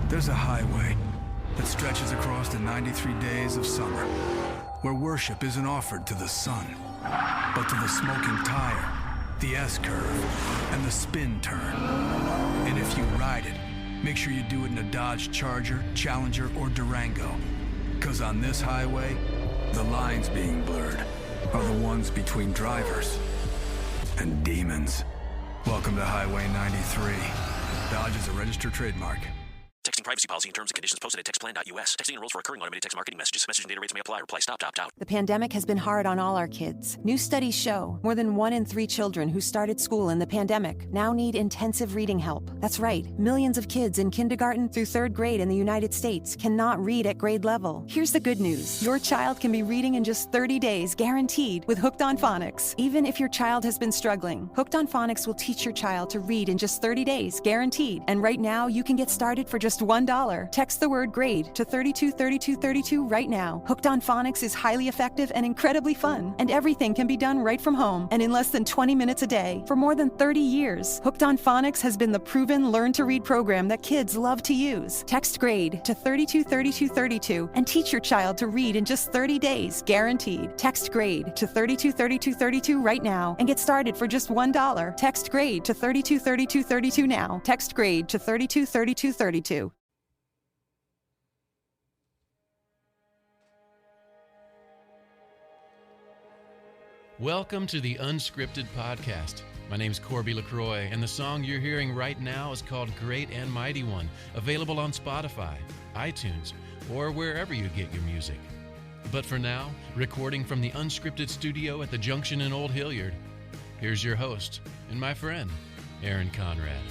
There's a highway that stretches across the 93 days of summer, where worship isn't offered to the sun, but to the smoking tire, the S-curve, and the spin turn. And if you ride it, make sure you do it in a Dodge Charger, Challenger, or Durango. 'Cause on this highway, the lines being blurred are the ones between drivers and demons. Welcome to Highway 93. Dodge is a registered trademark. Texting privacy policy and terms and conditions posted at textplan.us. Texting enrolls for recurring automated text marketing messages. Message and data rates may apply. Reply stop, opt out. The pandemic has been hard on all our kids. New studies show more than 1 in 3 children who started school in the pandemic now need intensive reading help. That's right. Millions of kids in kindergarten through 3rd grade in the United States cannot read at grade level. Here's the good news. Your child can be reading in just 30 days, guaranteed, with Hooked on Phonics. Even if your child has been struggling, Hooked on Phonics will teach your child to read in just 30 days, guaranteed. And right now, you can get started for just $1. Text the word GRADE to 323232 right now. Hooked on Phonics is highly effective and incredibly fun, and everything can be done right from home and in less than 20 minutes a day. For more than 30 years, Hooked on Phonics has been the proven learn-to-read program that kids love to use. Text GRADE to 323232 and teach your child to read in just 30 days, guaranteed. Text GRADE to 323232 right now and get started for just $1. Text GRADE to 323232 now. Text GRADE to 323232. Welcome to the Unscripted Podcast. My name's Corby LaCroix, and the song you're hearing right now is called Great and Mighty One, available on Spotify, iTunes, or wherever you get your music. But for now, recording from the Unscripted studio at the Junction in Old Hilliard, here's your host and my friend, Aaron Conrad.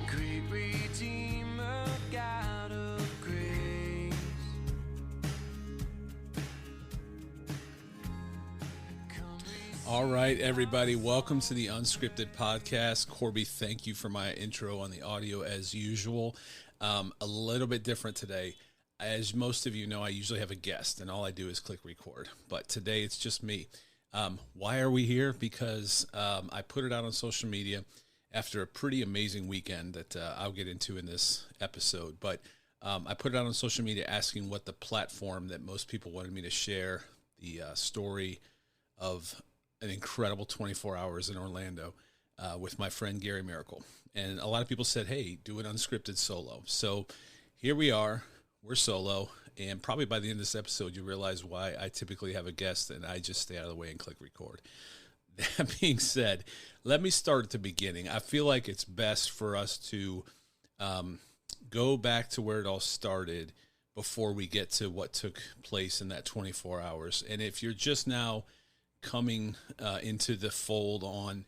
Great Redeemer, God of grace. All right, everybody, welcome to the Unscripted Podcast. Corby, thank you for my intro on the audio as usual. A little bit different today. As most of you know, I usually have a guest, and all I do is click record. But today, it's just me. Why are we here? Because I put it out on social media after a pretty amazing weekend that I'll get into in this episode. But I put it out on social media asking what the platform that most people wanted me to share, the story of an incredible 24 hours in Orlando with my friend Gary Miracle. And a lot of people said, hey, do an unscripted solo. So here we are. We're solo. And probably by the end of this episode, you realize why I typically have a guest and I just stay out of the way and click record. That being said, let me start at the beginning. I feel like it's best for us to go back to where it all started before we get to what took place in that 24 hours. And if you're just now coming into the fold on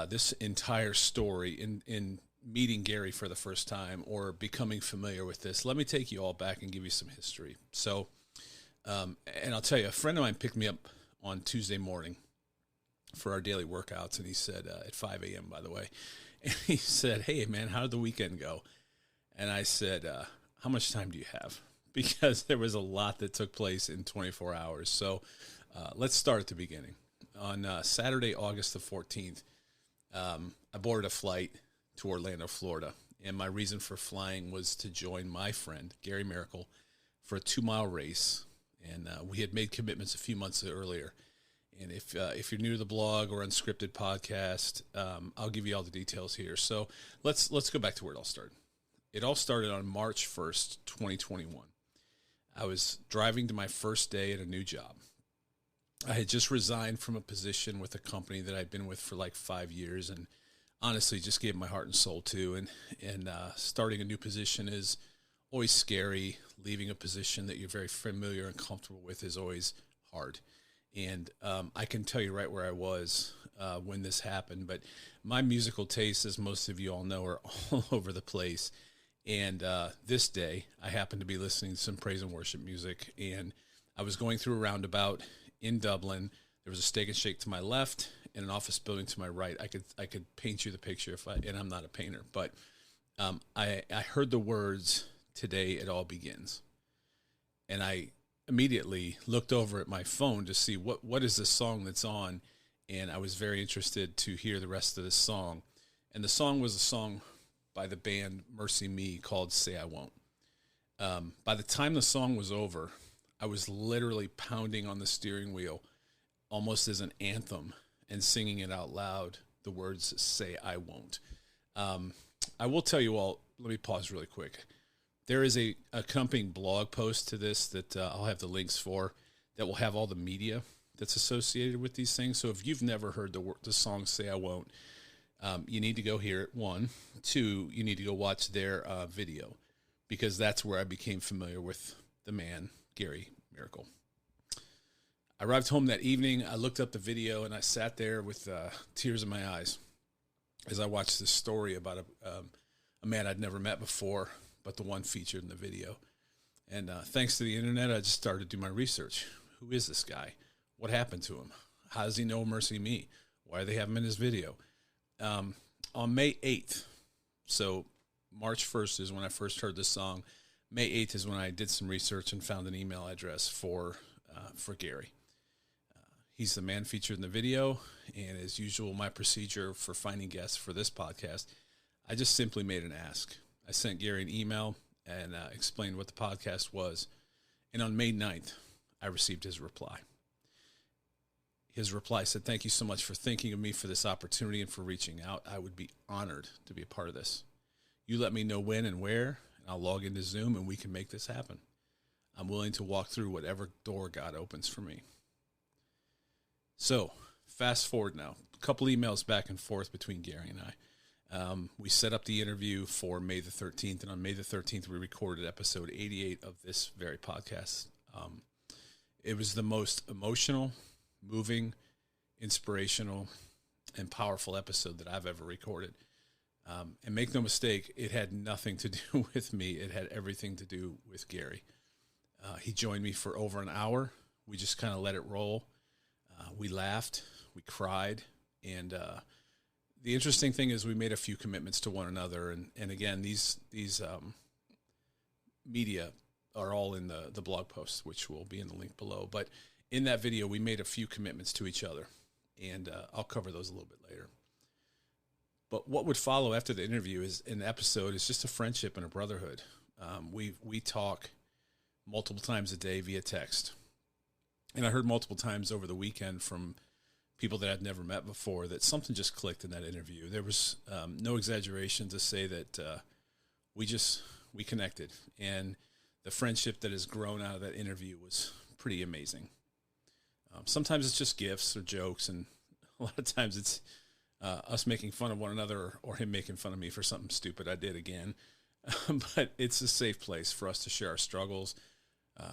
this entire story in meeting Gary for the first time or becoming familiar with this, let me take you all back and give you some history. So, and I'll tell you, a friend of mine picked me up on Tuesday morning for our daily workouts, and he said, at 5 a.m., by the way, and he said, hey, man, how did the weekend go? And I said, how much time do you have? Because there was a lot that took place in 24 hours. So, let's start at the beginning. On Saturday, August the 14th, I boarded a flight to Orlando, Florida. And my reason for flying was to join my friend, Gary Miracle, for a 2-mile race. And we had made commitments a few months earlier. And if you're new to the blog or Unscripted Podcast, I'll give you all the details here. So let's go back to where it all started. It all started on March 1st, 2021. I was driving to my first day at a new job. I had just resigned from a position with a company that I'd been with for like 5 years, and honestly just gave my heart and soul to. And starting a new position is always scary. Leaving a position that you're very familiar and comfortable with is always hard. And I can tell you right where I was when this happened. But my musical tastes, as most of you all know, are all over the place. And this day, I happened to be listening to some praise and worship music, and I was going through a roundabout in Dublin. There was a Steak and Shake to my left and an office building to my right. I could paint you the picture and I'm not a painter, but I heard the words, "Today it all begins," and I immediately looked over at my phone to see what is the song that's on, and I was very interested to hear the rest of this song. And the song was a song by the band Mercy Me called "Say I Won't." By the time the song was over, I was literally pounding on the steering wheel almost as an anthem and singing it out loud, the words "Say I Won't." I will tell you all, let me pause really quick. There is a accompanying blog post to this that I'll have the links for that will have all the media that's associated with these things. So if you've never heard the song "Say I Won't," you need to go hear it, one. Two, you need to go watch their video, because that's where I became familiar with the man, Gary Miracle. I arrived home that evening. I looked up the video, and I sat there with tears in my eyes as I watched this story about a man I'd never met before, but the one featured in the video. And thanks to the internet, I just started to do my research. Who is this guy? What happened to him? How does he know Mercy Me? Why do they have him in his video? On May 8th, so March 1st is when I first heard this song. May 8th is when I did some research and found an email address for Gary. He's the man featured in the video, and as usual, my procedure for finding guests for this podcast, I just simply made an ask. I sent Gary an email and explained what the podcast was, and on May 9th, I received his reply. His reply said, "Thank you so much for thinking of me for this opportunity and for reaching out. I would be honored to be a part of this. You let me know when and where, and I'll log into Zoom and we can make this happen. I'm willing to walk through whatever door God opens for me." So, fast forward now. A couple emails back and forth between Gary and I. We set up the interview for May the 13th, and on May the 13th, we recorded episode 88 of this very podcast. It was the most emotional, moving, inspirational, and powerful episode that I've ever recorded. And make no mistake, it had nothing to do with me. It had everything to do with Gary. He joined me for over an hour. We just kind of let it roll. We laughed, we cried, and the interesting thing is we made a few commitments to one another. And again, these media are all in the blog post, which will be in the link below. But in that video, we made a few commitments to each other, and I'll cover those a little bit later. But what would follow after the interview is an episode is just a friendship and a brotherhood. We talk multiple times a day via text. And I heard multiple times over the weekend from people that I'd never met before that something just clicked in that interview. There was no exaggeration to say that we connected. And the friendship that has grown out of that interview was pretty amazing. Sometimes it's just gifts or jokes, and a lot of times it's us making fun of one another or him making fun of me for something stupid I did again. But it's a safe place for us to share our struggles.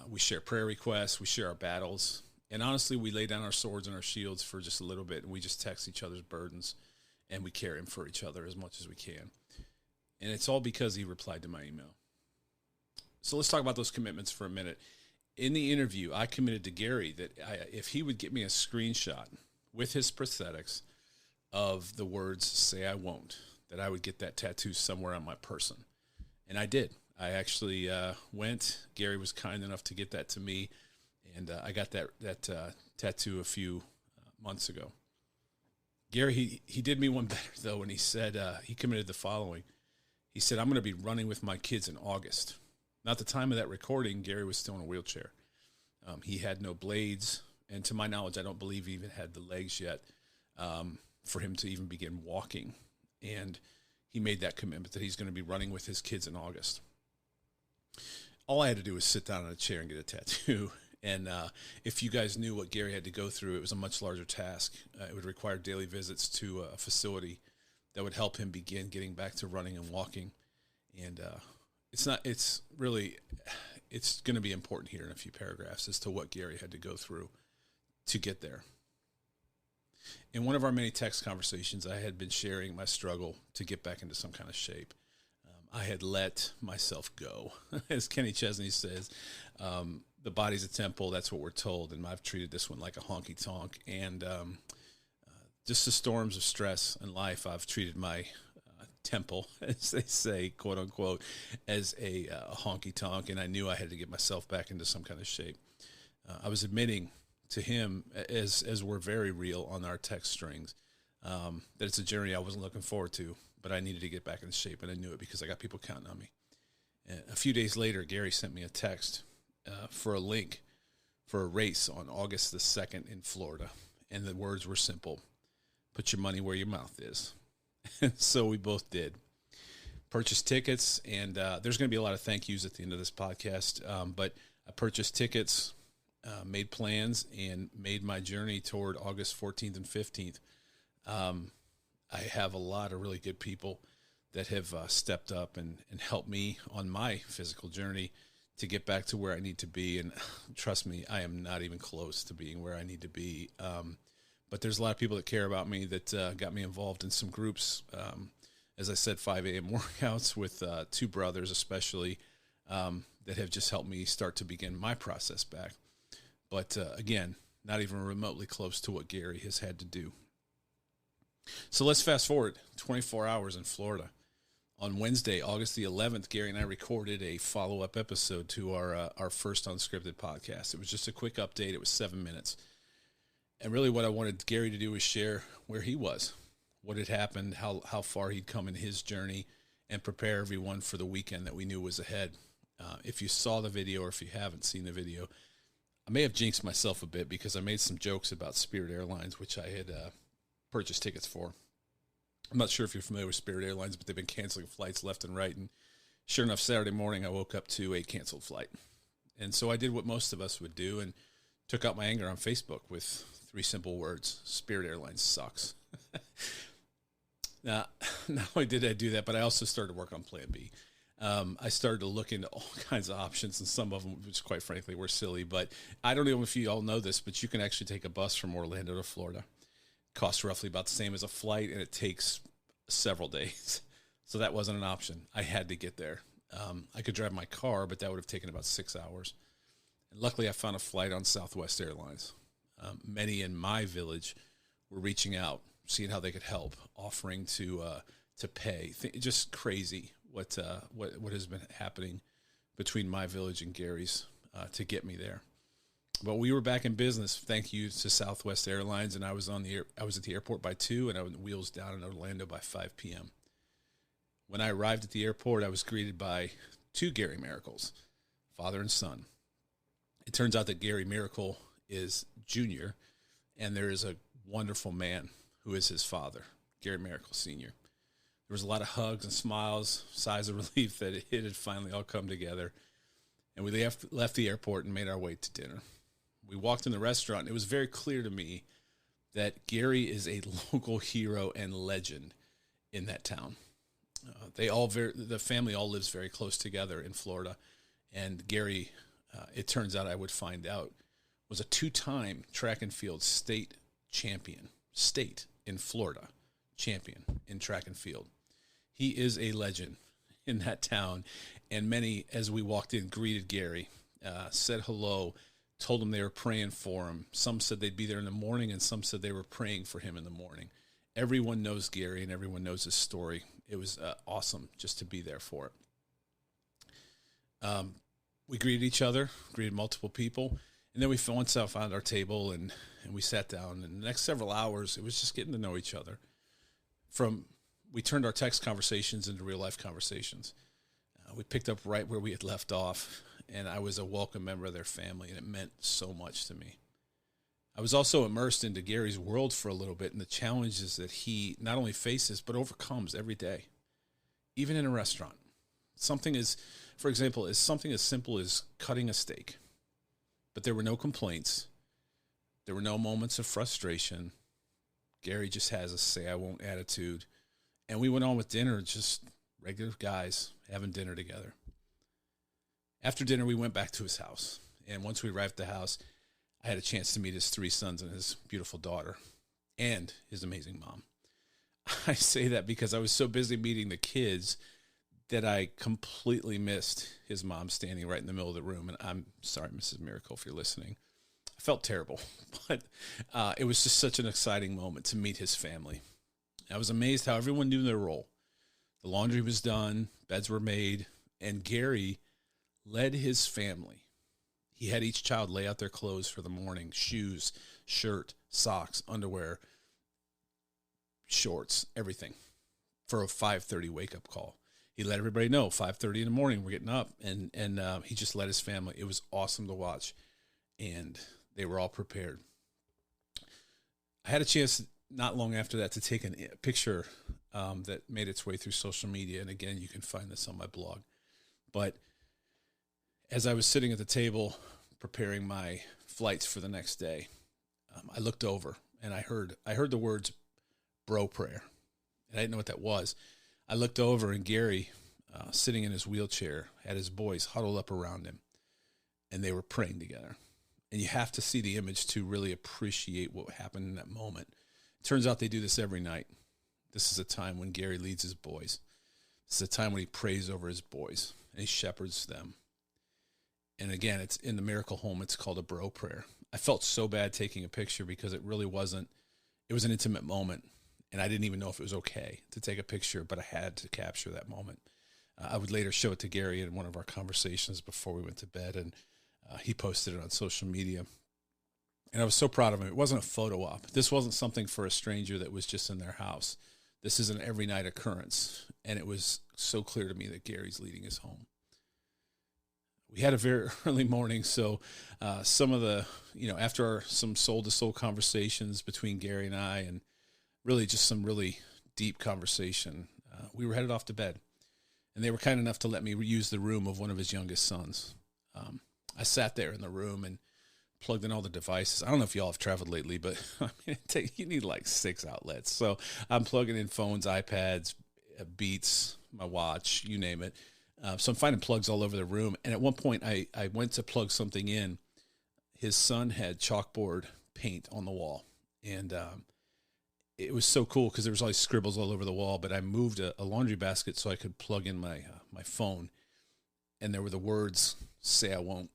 We share prayer requests, we share our battles, and honestly, we lay down our swords and our shields for just a little bit, and we just text each other's burdens, and we carry them for each other as much as we can. And it's all because he replied to my email. So let's talk about those commitments for a minute. In the interview, I committed to Gary that if he would get me a screenshot with his prosthetics of the words "Say I Won't," that I would get that tattoo somewhere on my person. And I did. I actually went. Gary was kind enough to get that to me, and I got that tattoo a few months ago. Gary, he did me one better, though, and he said he committed the following. He said, "I'm going to be running with my kids in August." Now, at the time of that recording, Gary was still in a wheelchair. He had no blades, and to my knowledge, I don't believe he even had the legs yet for him to even begin walking. And he made that commitment that he's going to be running with his kids in August. All I had to do was sit down in a chair and get a tattoo. And if you guys knew what Gary had to go through, it was a much larger task. It would require daily visits to a facility that would help him begin getting back to running and walking. And it's going to be important here in a few paragraphs as to what Gary had to go through to get there. In one of our many text conversations, I had been sharing my struggle to get back into some kind of shape. I had let myself go. As Kenny Chesney says, the body's a temple, that's what we're told, and I've treated this one like a honky-tonk. And just the storms of stress in life, I've treated my temple, as they say, quote-unquote, as a honky-tonk, and I knew I had to get myself back into some kind of shape. I was admitting to him, as we're very real on our text strings, that it's a journey I wasn't looking forward to, but I needed to get back in shape, and I knew it because I got people counting on me. A few days later, Gary sent me a text for a link for a race on August the 2nd in Florida. And the words were simple: put your money where your mouth is. And so we both did. Purchased tickets, and there's going to be a lot of thank yous at the end of this podcast. But I purchased tickets, made plans, and made my journey toward August 14th and 15th. I have a lot of really good people that have stepped up and helped me on my physical journey to get back to where I need to be. And trust me, I am not even close to being where I need to be. But there's a lot of people that care about me that got me involved in some groups. As I said, 5 a.m. workouts with two brothers especially that have just helped me start to begin my process back. But again, not even remotely close to what Gary has had to do. So let's fast forward 24 hours in Florida. On Wednesday, August the 11th, Gary and I recorded a follow-up episode to our first Unscripted podcast. It was just a quick update. It was 7 minutes. And really what I wanted Gary to do was share where he was, what had happened, how far he'd come in his journey, and prepare everyone for the weekend that we knew was ahead. If you saw the video or if you haven't seen the video, I may have jinxed myself a bit because I made some jokes about Spirit Airlines, which I had purchased tickets for. I'm not sure if you're familiar with Spirit Airlines, but they've been canceling flights left and right. And sure enough, Saturday morning, I woke up to a canceled flight. And so I did what most of us would do and took out my anger on Facebook with 3 simple words: Spirit Airlines sucks. Now, not only did I do that, but I also started to work on Plan B. I started to look into all kinds of options, and some of them, which quite frankly were silly. But I don't know if you all know this, but you can actually take a bus from Orlando to Florida. Costs roughly about the same as a flight, and it takes several days. So that wasn't an option. I had to get there. I could drive my car, but that would have taken about 6 hours. And luckily, I found a flight on Southwest Airlines. Many in my village were reaching out, seeing how they could help, offering to pay. Just crazy what has been happening between my village and Gary's to get me there. But we were back in business, thank you to Southwest Airlines, and I was at the airport by 2, and I was wheels down in Orlando by 5 p.m. When I arrived at the airport, I was greeted by 2 Gary Miracles, father and son. It turns out that Gary Miracle is junior, and there is a wonderful man who is his father, Gary Miracle Sr. There was a lot of hugs and smiles, sighs of relief that it had finally all come together, and we left the airport and made our way to dinner. We walked in the restaurant, and it was very clear to me that Gary is a local hero and legend in that town. The family all lives very close together in Florida, and Gary, it turns out I would find out, was a 2-time track and field state in Florida champion in track and field. He is a legend in that town, and many, as we walked in, greeted Gary, said hello, told him they were praying for him. Some said they'd be there in the morning, and some said they were praying for him in the morning. Everyone knows Gary, and everyone knows his story. It was awesome just to be there for it. We greeted each other, greeted multiple people, and then we found our table, and we sat down. And the next several hours, it was just getting to know each other. We turned our text conversations into real-life conversations. We picked up right where we had left off, and I was a welcome member of their family, and it meant so much to me. I was also immersed into Gary's world for a little bit and the challenges that he not only faces, but overcomes every day, even in a restaurant. For example, something as simple as cutting a steak. But there were no complaints. There were no moments of frustration. Gary just has a say-I-won't attitude. And we went on with dinner, just regular guys having dinner together. After dinner, we went back to his house. And once we arrived at the house, I had a chance to meet his 3 sons and his beautiful daughter and his amazing mom. I say that because I was so busy meeting the kids that I completely missed his mom standing right in the middle of the room. And I'm sorry, Mrs. Miracle, if you're listening. I felt terrible, but it was just such an exciting moment to meet his family. I was amazed how everyone knew their role. The laundry was done, beds were made, and Gary led his family. He had each child lay out their clothes for the morning: shoes, shirt, socks, underwear, shorts, everything, for a 5:30 wake-up call. he let everybody know 5:30 in the morning, we're getting up, and he just let his family. It was awesome to watch, and they were all prepared. I had a chance not long after that to take a picture that made its way through social media. And again, you can find this on my blog. But as I was sitting at the table preparing my flights for the next day, I looked over and I heard the words bro prayer. And I didn't know what that was. I looked over and Gary, sitting in his wheelchair, had his boys huddled up around him, and they were praying together. And you have to see the image to really appreciate what happened in that moment. It turns out they do this every night. This is a time when Gary leads his boys. This is a time when he prays over his boys and he shepherds them. And again, it's in the Miracle Home. It's called a bro prayer. I felt so bad taking a picture because it really wasn't. It was an intimate moment, and I didn't even know if it was okay to take a picture, but I had to capture that moment. I would later show it to Gary in one of our conversations before we went to bed, and he posted it on social media. And I was so proud of him. It wasn't a photo op. This wasn't something for a stranger that was just in their house. This is an every night occurrence. And it was so clear to me that Gary's leading his home. We had a very early morning. So some of the, after some soul to soul conversations between Gary and I, and really just some really deep conversation, we were headed off to bed. And they were kind enough to let me use the room of one of his youngest sons. I sat there in the room and plugged in all the devices. I don't know if y'all have traveled lately, but you need like 6 outlets. So I'm plugging in phones, iPads, Beats, my watch, you name it. So I'm finding plugs all over the room. And at one point I went to plug something in. His son had chalkboard paint on the wall. And it was so cool because there was all these scribbles all over the wall, but I moved a laundry basket so I could plug in my phone. And there were the words, "Say I won't,"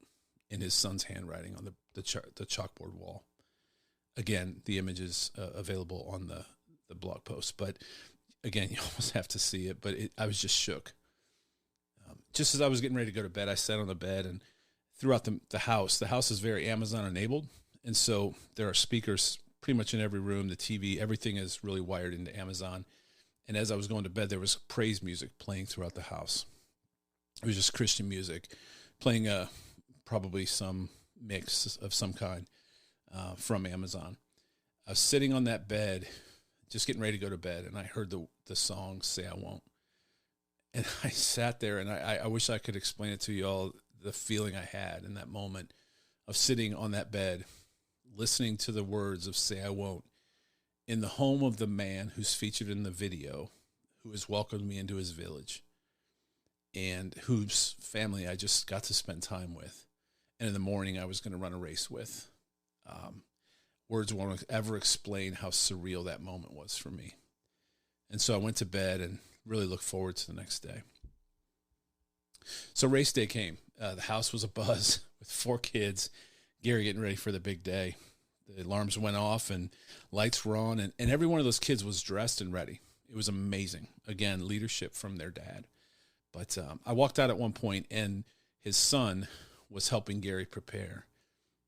in his son's handwriting on the chalkboard wall. Again, the image is available on the blog post. But again, you almost have to see it. But I was just shook. Just as I was getting ready to go to bed, I sat on the bed, and throughout the house is very Amazon enabled. And so there are speakers pretty much in every room, the TV, everything is really wired into Amazon. And as I was going to bed, there was praise music playing throughout the house. It was just Christian music, playing probably some mix of some kind from Amazon. I was sitting on that bed, just getting ready to go to bed, and I heard the song "Say I Won't." And I sat there, and I wish I could explain it to you all, the feeling I had in that moment of sitting on that bed, listening to the words of "Say I Won't" in the home of the man who's featured in the video, who has welcomed me into his village, and whose family I just got to spend time with. And in the morning, I was going to run a race with. Words won't ever explain how surreal that moment was for me. And so I went to bed and really looked forward to the next day. So race day came. The house was abuzz with 4 kids, Gary getting ready for the big day. The alarms went off and lights were on, and every one of those kids was dressed and ready. It was amazing. Again, leadership from their dad. But I walked out at one point, and his son was helping Gary prepare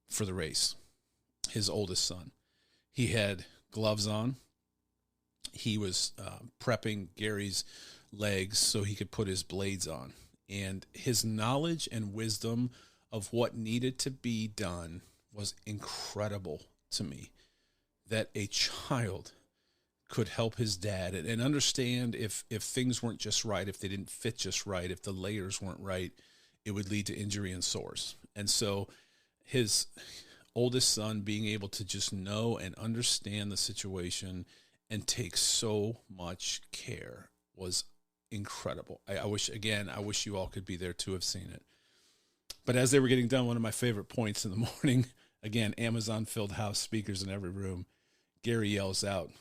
for the race, his oldest son. He had gloves on. He was prepping Gary's legs so he could put his blades on. And his knowledge and wisdom of what needed to be done was incredible to me, that a child could help his dad and understand if things weren't just right, if they didn't fit just right, if the layers weren't right, it would lead to injury and sores. And so his oldest son being able to just know and understand the situation and take so much care was incredible. I wish you all could be there to have seen it. But as they were getting done, one of my favorite points in the morning, again, Amazon-filled house, speakers in every room, Gary yells out,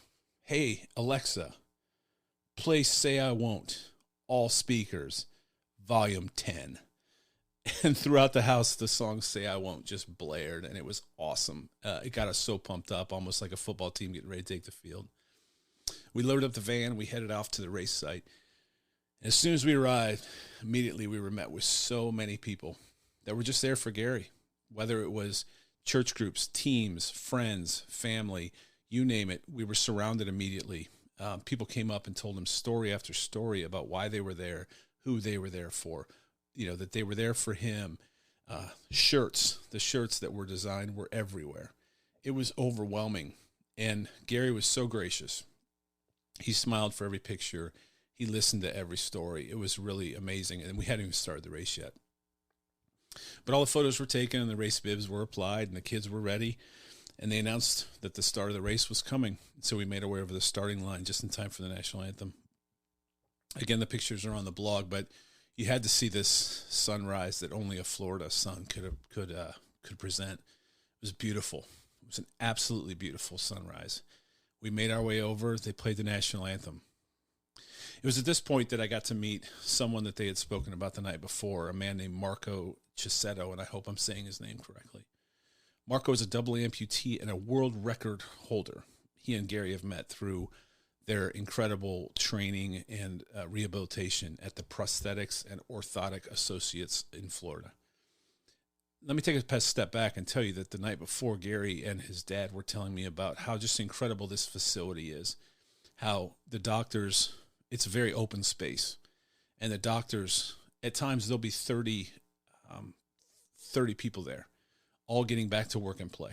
"Hey, Alexa, play Say I Won't, all speakers, volume 10. And throughout the house, the song Say I Won't just blared, and it was awesome. It got us so pumped up, almost like a football team getting ready to take the field. We loaded up the van. We headed off to the race site. As soon as we arrived, immediately we were met with so many people that were just there for Gary, whether it was church groups, teams, friends, family, you name it. We were surrounded immediately People came up and told him story after story about why they were there, who they were there for, that they were there for him. The shirts that were designed were everywhere. It was overwhelming. And Gary was so gracious. He smiled for every picture. He listened to every story. It was really amazing. And we hadn't even started the race yet. But all the photos were taken and the race bibs were applied and the kids were ready. And they announced that the start of the race was coming. So we made our way over the starting line just in time for the national anthem. Again, the pictures are on the blog, but you had to see this sunrise that only a Florida sun could present. It was beautiful. It was an absolutely beautiful sunrise. We made our way over. They played the national anthem. It was at this point that I got to meet someone that they had spoken about the night before, a man named Marco Cisetto, and I hope I'm saying his name correctly. Marco is a double amputee and a world record holder. He and Gary have met through their incredible training and rehabilitation at the Prosthetics and Orthotic Associates in Florida. Let me take a step back and tell you that the night before, Gary and his dad were telling me about how just incredible this facility is, how the doctors, it's a very open space, and the doctors, at times there'll be 30 people there, all getting back to work and play.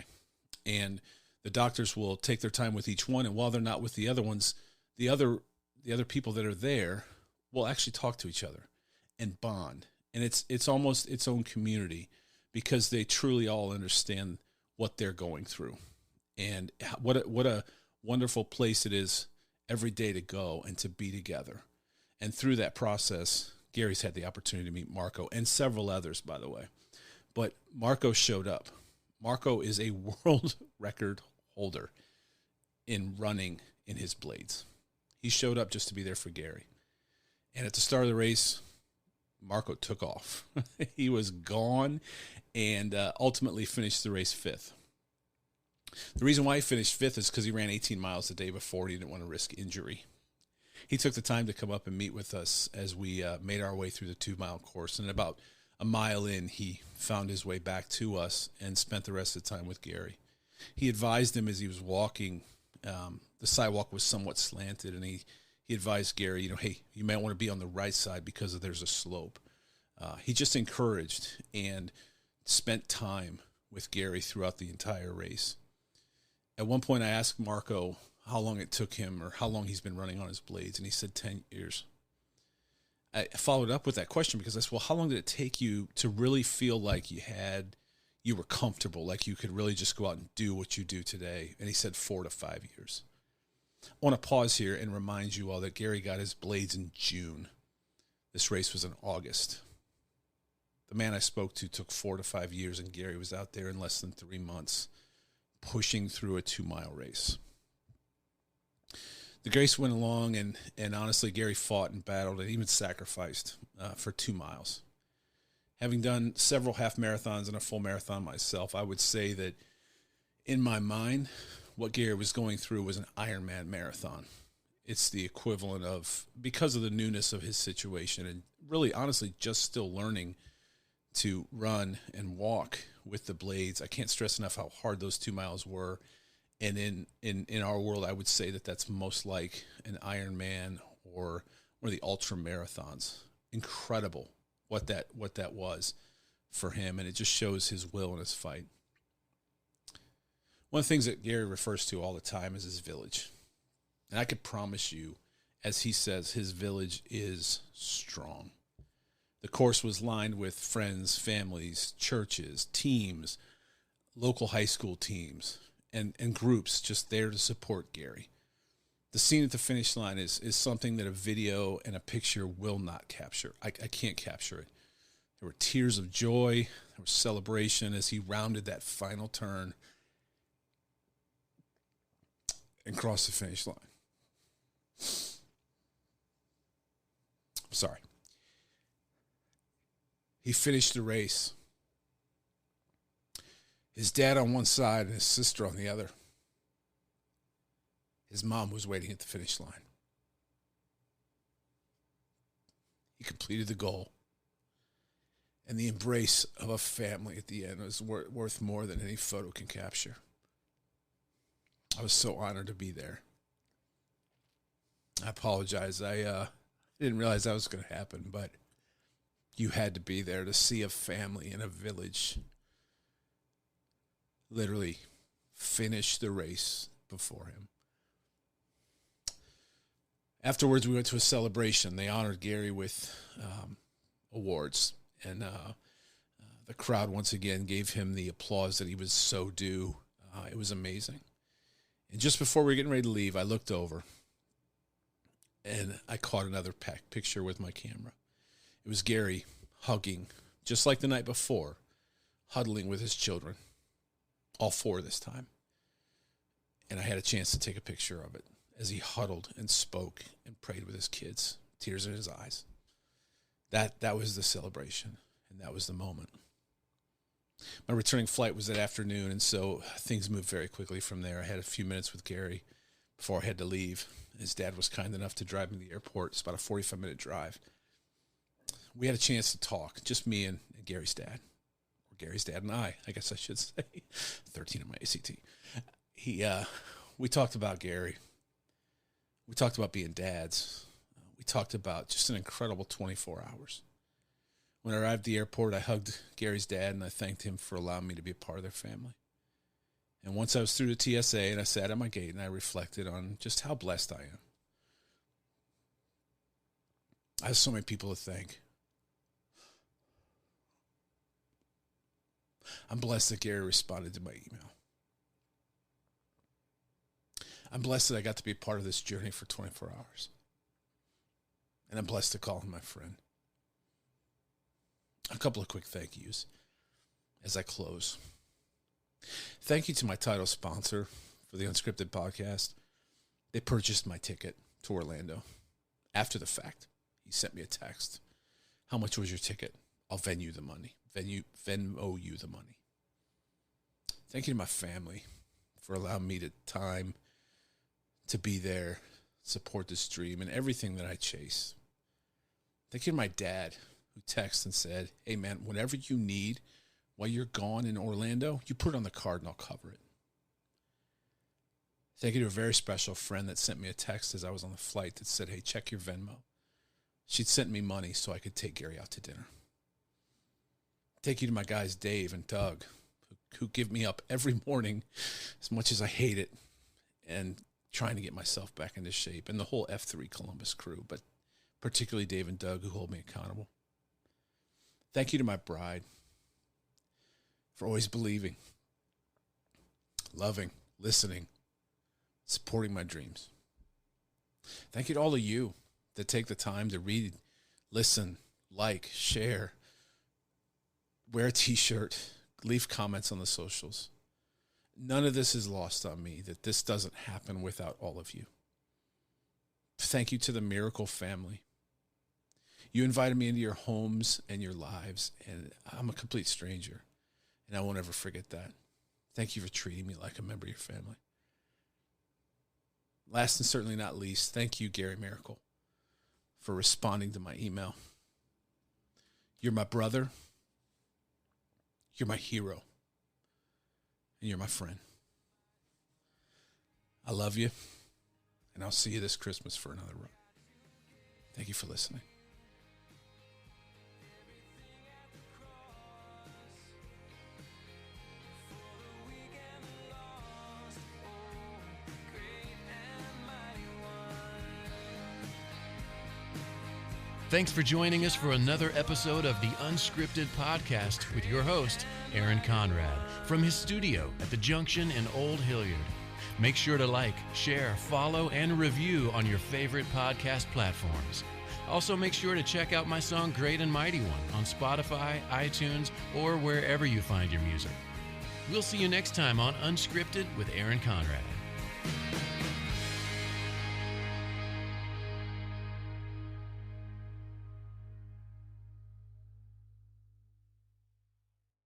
And the doctors will take their time with each one, and while they're not with the other ones, the other people that are there will actually talk to each other and bond. And it's almost its own community because they truly all understand what they're going through. And what a wonderful place it is every day to go and to be together. And through that process, Gary's had the opportunity to meet Marco and several others, by the way. But Marco showed up. Marco is a world record holder in running in his blades. He showed up just to be there for Gary. And at the start of the race, Marco took off. He was gone and ultimately finished the race fifth. The reason why he finished fifth is because he ran 18 miles the day before and he didn't want to risk injury. He took the time to come up and meet with us as we made our way through the 2-mile course. And about a mile in, he found his way back to us and spent the rest of the time with Gary. He advised him as he was walking. The sidewalk was somewhat slanted, and he advised Gary, hey, you might want to be on the right side because there's a slope. He just encouraged and spent time with Gary throughout the entire race. At one point, I asked Marco how long it took him or how long he's been running on his blades, and he said 10 years. I followed up with that question because I said, well, how long did it take you to really feel like you were comfortable, like you could really just go out and do what you do today? And he said 4 to 5 years. I want to pause here and remind you all that Gary got his blades in June. This race was in August. The man I spoke to took 4 to 5 years, and Gary was out there in less than 3 months pushing through a 2-mile race. The race went along, and honestly, Gary fought and battled and even sacrificed for 2 miles. Having done several half marathons and a full marathon myself, I would say that in my mind, what Gary was going through was an Ironman marathon. It's the equivalent of, because of the newness of his situation and really, honestly, just still learning to run and walk with the blades. I can't stress enough how hard those 2 miles were. And in our world, I would say that that's most like an Ironman or one of the ultra marathons. Incredible what that was for him, and it just shows his will and his fight. One of the things that Gary refers to all the time is his village. And I could promise you, as he says, his village is strong. The course was lined with friends, families, churches, teams, local high school teams, and groups just there to support Gary. The scene at the finish line is something that a video and a picture will not capture. I can't capture it. There were tears of joy. There was celebration as he rounded that final turn and crossed the finish line. Sorry. He finished the race. His dad on one side and his sister on the other. His mom was waiting at the finish line. He completed the goal. And the embrace of a family at the end was worth more than any photo can capture. I was so honored to be there. I apologize. I didn't realize that was going to happen, but you had to be there to see a family in a village literally finish the race before him. Afterwards, we went to a celebration. They honored Gary with awards, and the crowd once again gave him the applause that he was so due. It was amazing. And just before we were getting ready to leave, I looked over, and I caught another picture with my camera. It was Gary hugging, just like the night before, huddling with his children, all four this time. And I had a chance to take a picture of it as he huddled and spoke and prayed with his kids, tears in his eyes. That was the celebration, and that was the moment. My returning flight was that afternoon, and so things moved very quickly from there. I had a few minutes with Gary before I had to leave. His dad was kind enough to drive me to the airport. It's about a 45-minute drive. We had a chance to talk, just me and Gary's dad, or Gary's dad and I guess I should say. 13 in my ACT. We talked about Gary. We talked about being dads. We talked about just an incredible 24 hours. When I arrived at the airport, I hugged Gary's dad, and I thanked him for allowing me to be a part of their family. And once I was through the TSA, and I sat at my gate, and I reflected on just how blessed I am. I have so many people to thank. I'm blessed that Gary responded to my email. I'm blessed that I got to be a part of this journey for 24 hours. And I'm blessed to call him my friend. A couple of quick thank yous as I close. Thank you to my title sponsor for the Unscripted Podcast. They purchased my ticket to Orlando. After the fact, he sent me a text. How much was your ticket? I'll Venmo you the money. Venmo you the money. Thank you to my family for allowing me the time to be there, support this dream, and everything that I chase. Thank you to my dad, who texted and said, hey, man, whatever you need while you're gone in Orlando, you put it on the card and I'll cover it. Thank you to a very special friend that sent me a text as I was on the flight that said, hey, check your Venmo. She'd sent me money so I could take Gary out to dinner. Thank you to my guys, Dave and Doug, who give me up every morning as much as I hate it and trying to get myself back into shape, and the whole F3 Columbus crew, but particularly Dave and Doug, who hold me accountable. Thank you to my bride for always believing, loving, listening, supporting my dreams. Thank you to all of you that take the time to read, listen, like, share, wear a t-shirt, leave comments on the socials. None of this is lost on me, that this doesn't happen without all of you. Thank you to the Miracle family. You invited me into your homes and your lives, and I'm a complete stranger, and I won't ever forget that. Thank you for treating me like a member of your family. Last and certainly not least, thank you, Gary Miracle, for responding to my email. You're my brother. You're my hero. And you're my friend. I love you, and I'll see you this Christmas for another run. Thank you for listening. Thanks for joining us for another episode of the Unscripted Podcast with your host, Aaron Conrad, from his studio at the Junction in Old Hilliard. Make sure to like, share, follow, and review on your favorite podcast platforms. Also, make sure to check out my song Great and Mighty One on Spotify, iTunes, or wherever you find your music. We'll see you next time on Unscripted with Aaron Conrad.